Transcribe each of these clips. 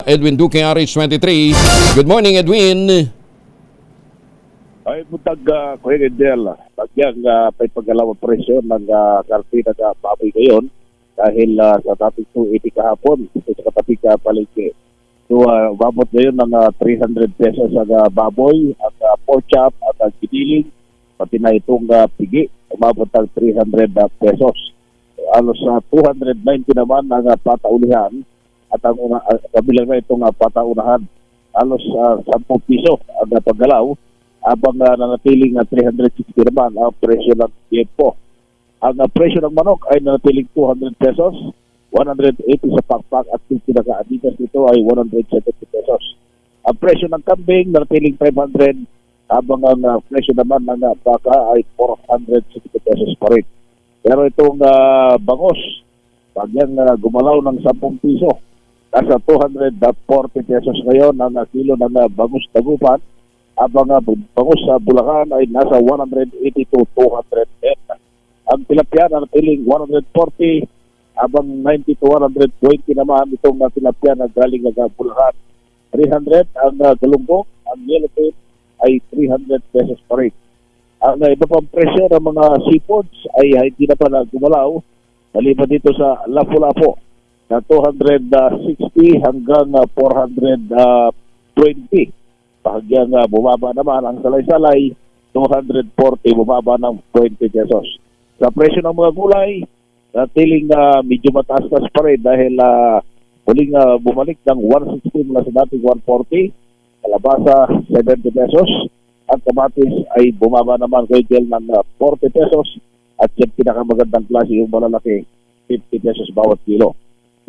Edwin Duque, RH23. Good morning, Edwin. Ay butag Kuya Gendel, bagyang may paggalaw ang presyo ng kartina na baboy ngayon dahil sa dating 280 kahapon sa katabi ka palengke. So babot ngayon ng 300 pesos ang baboy, ang pork chop, at ang giniling, pati na itong pigi, umabot ng 300 pesos. Alos 290 naman ang pataulihan at ang kabilang na itong pataunahan. Alos 10 piso ang paggalaw habang nanatiling 360 naman ang presyo ng tiempo. Ang presyo ng manok ay nanatiling 200 pesos, 180 sa pakpak at yung pinaka-adidas nito ay 170 pesos. Ang presyo ng kambing nanatiling 500 habang ang presyo naman ng baka ay 460 pesos pa rin. Pero itong bangos, bagyang gumalaw ng 10 piso, nasa 240 pesos ngayon ang kilo ng bangus tagupan, habang bangus sa Bulacan ay nasa 180 to 210. Ang tilapia na natiling 140, habang 90 to 120 naman itong tilapia na galing sa Bulacan. 300 ang galunggong, ang yellowfin ay 300 pesos pa rin. Ang iba pang presyo ng mga seafoods ay hindi na pa gumalaw, maliban dito sa Lapu-Lapu na 260 hanggang 420. Bahagyang bumaba naman ang salay-salay, 240, bumaba ng 20 pesos. Sa presyo ng mga gulay, natiling medyo mataas-tas pa rin dahil muling bumalik ng 160 mula sa dating 140, kalabasa 70 pesos, at kamatis ay bumaba naman kay Gel ng 40 pesos, at yung pinakamagandang klase yung malalaki, 50 pesos bawat kilo.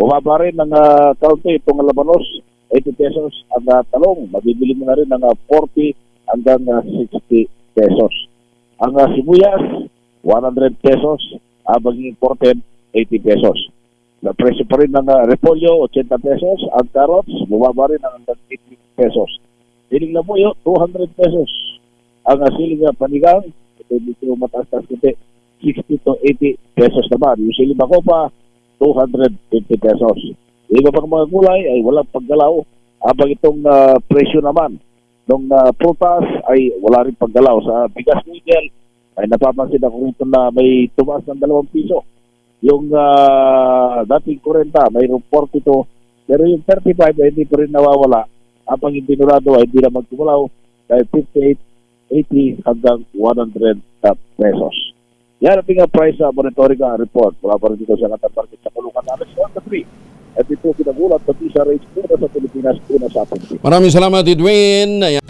Bumaba rin ng kaunti itong labanos, 80 pesos. Ang talong, mabibili mo na rin ng 40 hanggang 60 pesos. Ang sibuyas, 100 pesos. Habang imported, 80 pesos. Na presyo pa rin ng repolyo, 80 pesos. Ang carrots, bumaba rin ng 80 pesos. Siling na muyo, 200 pesos. Ang siling panigang, ito dito mataas-taas kasi 60 to 80 pesos naman. Yung siling makopa, 250 pesos. Iba pang mga gulay ay walang paggalaw, habang itong presyo naman ng prutas ay wala rin paggalaw. Sa bigas noodle ay napapansin ako rito na may tumaas ng 2 piso. Yung dating 40, mayroong 42, pero yung 35 ay hindi pa rin nawawala, habang yung dinurado ay hindi na magkumulaw dahil 58, 80 hanggang 100 pesos. Yan ang pinga price monitoring report. Wala pa rin dito sa Latin Market sa Pulukan namin sa 3. At ito kinagulat pati sa rates una sa Pilipinas, una sa Apunti. Maraming salamat, Edwin. Ayan.